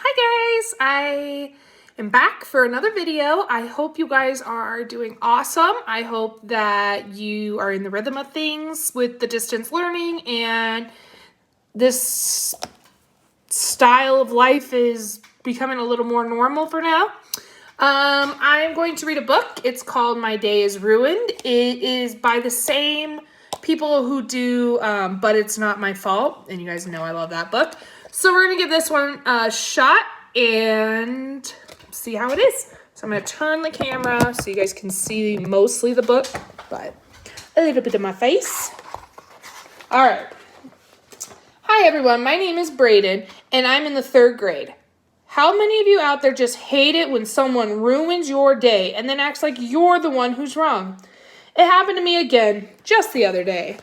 Hi guys, I am back for another video. I hope you guys are doing awesome. I hope that you are in the rhythm of things with the distance learning and this style of life is becoming a little more normal for now. I'm going to read a book. It's called My Day is Ruined. It is by the same people who do But It's Not My Fault, and you guys know I love that book. So we're going to give this one a shot and see how it is. So I'm going to turn the camera so you guys can see mostly the book, but a little bit of my face. All right. Hi everyone, my name is Brayden, and I'm in the 3rd grade. How many of you out there just hate it when someone ruins your day and then acts like you're the one who's wrong? It happened to me again, just the other day.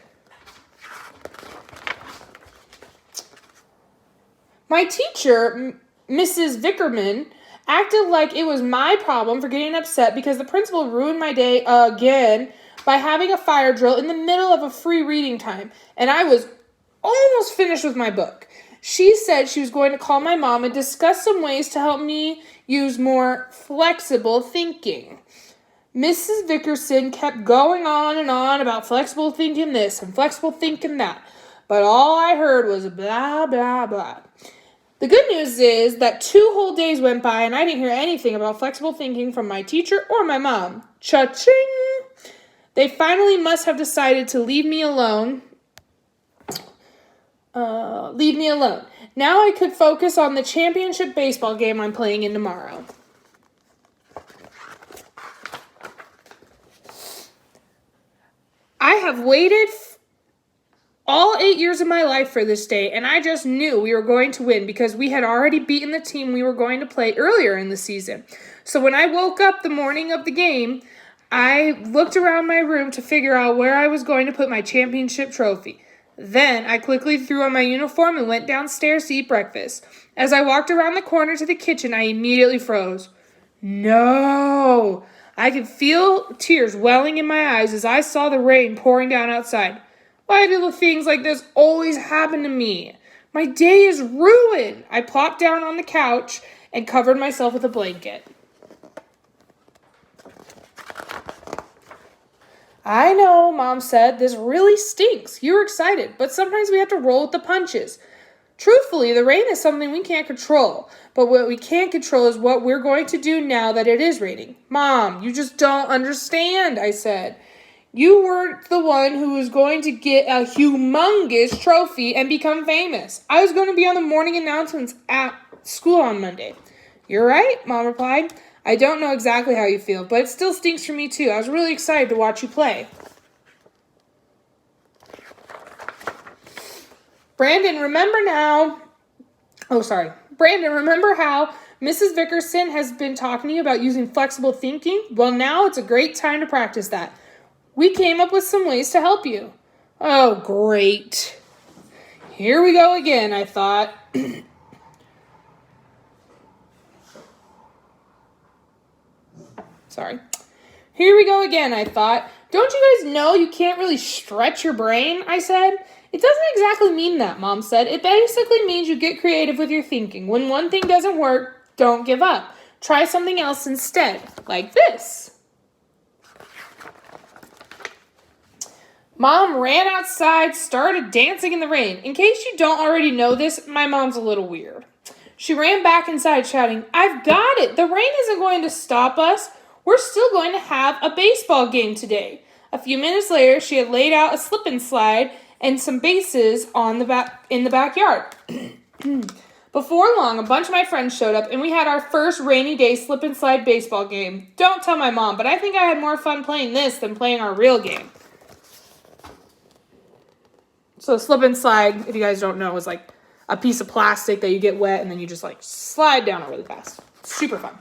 My teacher, Mrs. Vickerman, acted like it was my problem for getting upset because the principal ruined my day again by having a fire drill in the middle of a free reading time, and I was almost finished with my book. She said she was going to call my mom and discuss some ways to help me use more flexible thinking. Mrs. Vickerson kept going on and on about flexible thinking this and flexible thinking that, but all I heard was blah, blah, blah. The good news is that 2 whole days went by and I didn't hear anything about flexible thinking from my teacher or my mom. Cha-ching! They finally must have decided to leave me alone. Now I could focus on the championship baseball game I'm playing in tomorrow. I have waited all 8 years of my life for this day, and I just knew we were going to win because we had already beaten the team we were going to play earlier in the season. So when I woke up the morning of the game, I looked around my room to figure out where I was going to put my championship trophy. Then I quickly threw on my uniform and went downstairs to eat breakfast. As I walked around the corner to the kitchen, I immediately froze. No! I could feel tears welling in my eyes as I saw the rain pouring down outside. Why do things like this always happen to me? My day is ruined. I plopped down on the couch and covered myself with a blanket. I know, Mom said, this really stinks. You were excited, but sometimes we have to roll with the punches. Truthfully, the rain is something we can't control, but what we can control is what we're going to do now that it is raining. Mom, you just don't understand, I said. You weren't the one who was going to get a humongous trophy and become famous. I was going to be on the morning announcements at school on Monday. You're right, Mom replied. I don't know exactly how you feel, but it still stinks for me too. I was really excited to watch you play. Brandon, remember how Mrs. Vickerson has been talking to you about using flexible thinking? Well, now it's a great time to practice that. We came up with some ways to help you. Oh, great. Here we go again, I thought. Sorry. Here we go again, I thought. Don't you guys know you can't really stretch your brain? I said. It doesn't exactly mean that, Mom said. It basically means you get creative with your thinking. When one thing doesn't work, don't give up. Try something else instead, like this. Mom ran outside, started dancing in the rain. In case you don't already know this, my mom's a little weird. She ran back inside shouting, I've got it. The rain isn't going to stop us. We're still going to have a baseball game today. A few minutes later, she had laid out a slip and slide and some bases in the backyard. Before long, a bunch of my friends showed up, and we had our first rainy day slip and slide baseball game. Don't tell my mom, but I think I had more fun playing this than playing our real game. So slip and slide, if you guys don't know, is like a piece of plastic that you get wet, and then you just like slide down it really fast. Super fun.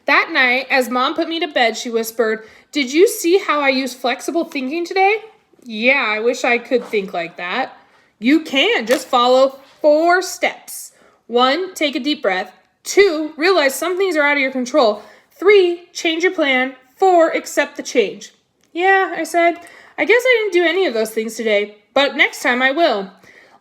That night, as Mom put me to bed, she whispered, Did you see how I used flexible thinking today? Yeah, I wish I could think like that. You can. Just follow 4 steps. 1, take a deep breath. 2, realize some things are out of your control. 3, change your plan. 4, accept the change. Yeah, I said. I guess I didn't do any of those things today, but next time I will.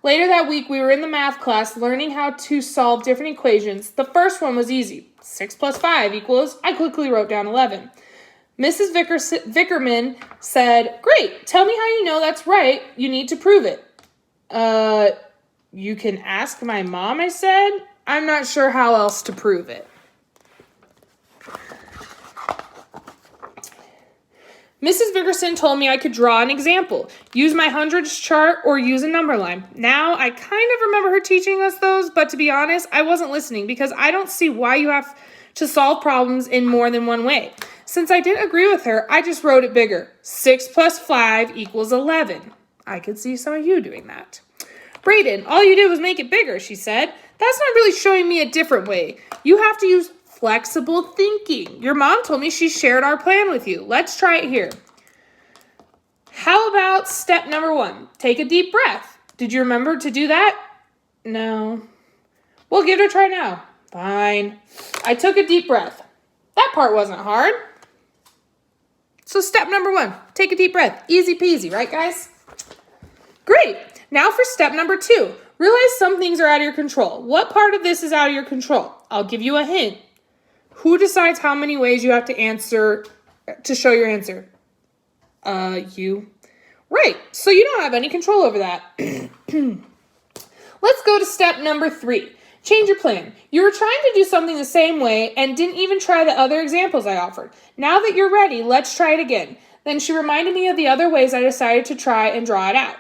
Later that week, we were in the math class learning how to solve different equations. The first one was easy. 6 plus 5 equals, I quickly wrote down 11. Mrs. Vickerman said, "Great, tell me how you know that's right. You need to prove it." You can ask my mom, I said. I'm not sure how else to prove it. Mrs. Vickerson told me I could draw an example, use my hundreds chart, or use a number line. Now, I kind of remember her teaching us those, but to be honest, I wasn't listening because I don't see why you have to solve problems in more than one way. Since I didn't agree with her, I just wrote it bigger. 6 plus 5 equals 11. I could see some of you doing that. "Brayden, all you did was make it bigger," she said. "That's not really showing me a different way. You have to use flexible thinking. Your mom told me she shared our plan with you. Let's try it here. How about step number 1? Take a deep breath. Did you remember to do that?" "No." "Well, give it a try now." "Fine." I took a deep breath. That part wasn't hard. So step number 1, take a deep breath. Easy peasy, right, guys? Great. Now for step number 2. Realize some things are out of your control. What part of this is out of your control? I'll give you a hint. Who decides how many ways you have to answer to show your answer? You. Right. So you don't have any control over that. Let's go to step number 3. Change your plan. You were trying to do something the same way and didn't even try the other examples I offered. Now that you're ready, let's try it again. Then she reminded me of the other ways I decided to try and draw it out.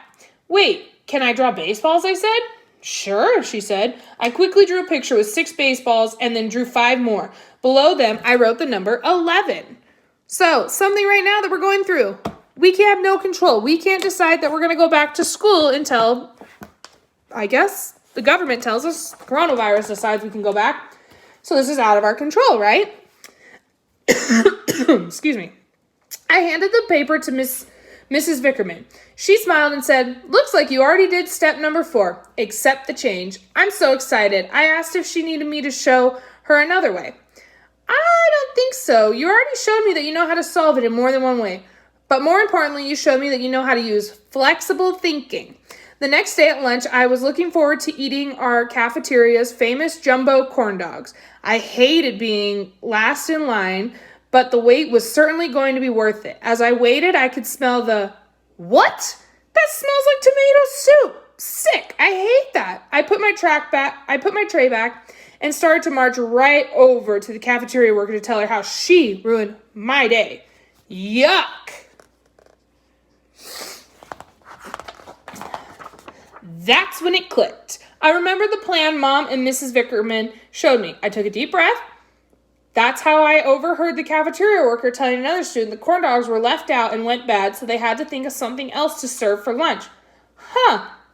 "Wait, can I draw baseballs?" I said. "Sure," she said. I quickly drew a picture with 6 baseballs and then drew 5 more. Below them, I wrote the number 11. So, something right now that we're going through. We have no control. We can't decide that we're going to go back to school until, I guess, the government tells us coronavirus decides we can go back. So this is out of our control, right? Excuse me. I handed the paper to Mrs. Vickerman. She smiled and said, "Looks like you already did step number 4. Accept the change." I'm so excited. I asked if she needed me to show her another way. "I don't think so. You already showed me that you know how to solve it in more than one way. But more importantly, you showed me that you know how to use flexible thinking." The next day at lunch, I was looking forward to eating our cafeteria's famous jumbo corn dogs. I hated being last in line, but the wait was certainly going to be worth it. As I waited, I could smell the, "What? That smells like tomato soup. Sick. I hate that." I put my tray back and started to march right over to the cafeteria worker to tell her how she ruined my day. Yuck. That's when it clicked. I remembered the plan Mom and Mrs. Vickerman showed me. I took a deep breath. That's how I overheard the cafeteria worker telling another student the corn dogs were left out and went bad, so they had to think of something else to serve for lunch.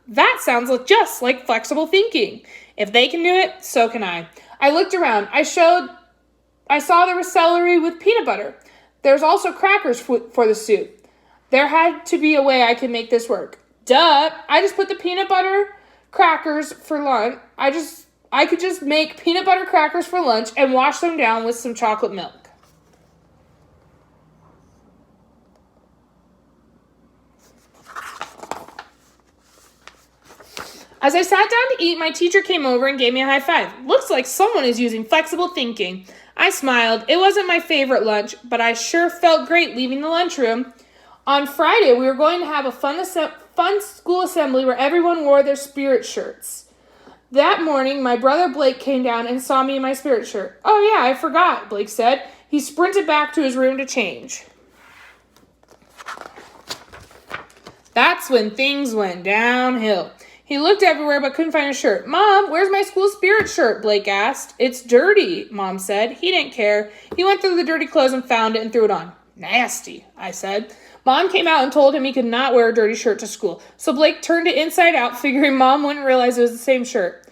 That sounds just like flexible thinking. If they can do it, so can I. I looked around. I saw there was celery with peanut butter. There's also crackers for the soup. There had to be a way I could make this work. Duh, I just put the peanut butter crackers for lunch. I could just make peanut butter crackers for lunch and wash them down with some chocolate milk. As I sat down to eat, my teacher came over and gave me a high five. Looks like someone is using flexible thinking. I smiled. It wasn't my favorite lunch, but I sure felt great leaving the lunchroom. On Friday, we were going to have a fun school assembly where everyone wore their spirit shirts. That morning, my brother Blake came down and saw me in my spirit shirt. "Oh yeah, I forgot," Blake said. He sprinted back to his room to change. That's when things went downhill. He looked everywhere but couldn't find his shirt. "Mom, where's my school spirit shirt?" Blake asked. "It's dirty," Mom said. He didn't care. He went through the dirty clothes and found it and threw it on. "Nasty," I said. Mom came out and told him he could not wear a dirty shirt to school. So Blake turned it inside out, figuring Mom wouldn't realize it was the same shirt.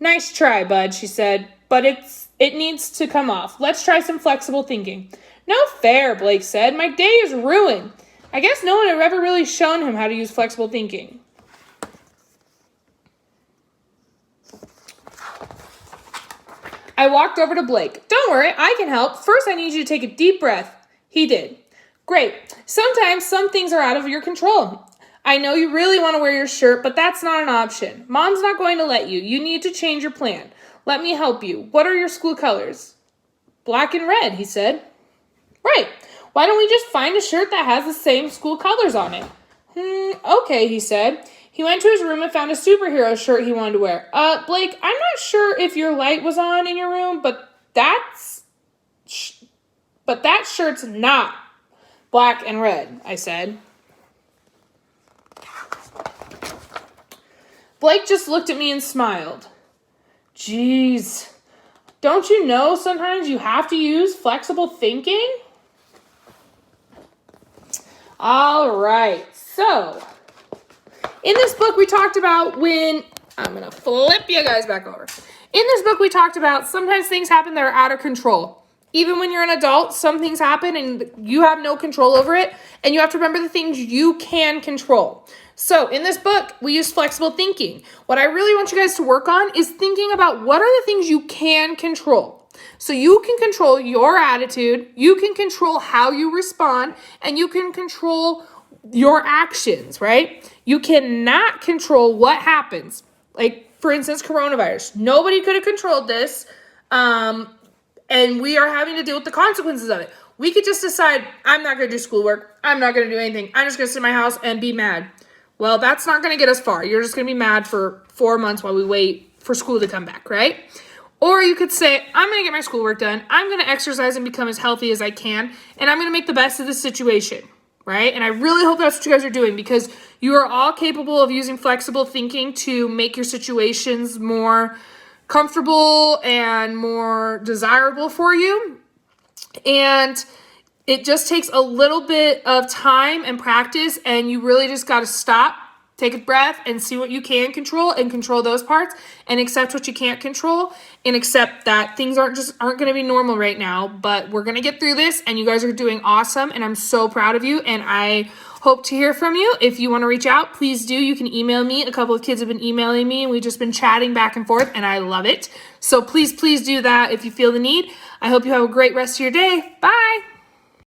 "Nice try, bud," she said, "but it needs to come off. Let's try some flexible thinking." "No fair," Blake said. "My day is ruined." I guess no one had ever really shown him how to use flexible thinking. I walked over to Blake. "Don't worry, I can help. First, I need you to take a deep breath." He did. "Great. Sometimes some things are out of your control. I know you really want to wear your shirt, but that's not an option. Mom's not going to let you. You need to change your plan. Let me help you. What are your school colors? Black and red, he said. Right. Why don't we just find a shirt that has the same school colors on it? Okay, he said. He went to his room and found a superhero shirt he wanted to wear. Blake, I'm not sure if your light was on in your room, but that shirt's not black and red, I said. Blake just looked at me and smiled. Jeez, don't you know sometimes you have to use flexible thinking? All right, so in this book we talked about I'm going to flip you guys back over. In this book we talked about sometimes things happen that are out of control. Even when you're an adult, some things happen and you have no control over it, and you have to remember the things you can control. So in this book, we use flexible thinking. What I really want you guys to work on is thinking about what are the things you can control. So you can control your attitude, you can control how you respond, and you can control your actions, right? You cannot control what happens. Like, for instance, coronavirus. Nobody could have controlled this, and we are having to deal with the consequences of it. We could just decide, I'm not going to do schoolwork. I'm not going to do anything. I'm just going to sit in my house and be mad. Well, that's not going to get us far. You're just going to be mad for 4 months while we wait for school to come back, right? Or you could say, I'm going to get my schoolwork done. I'm going to exercise and become as healthy as I can. And I'm going to make the best of the situation, right? And I really hope that's what you guys are doing, because you are all capable of using flexible thinking to make your situations more comfortable and more desirable for you. And it just takes a little bit of time and practice, and you really just got to stop, take a breath, and see what you can control and control those parts, and accept what you can't control, and accept that things aren't going to be normal right now, but we're going to get through this, and you guys are doing awesome, and I'm so proud of you, and I hope to hear from you. If you want to reach out, please do. You can email me. A couple of kids have been emailing me, and we've just been chatting back and forth, and I love it. So please do that if you feel the need. I hope you have a great rest of your day. Bye.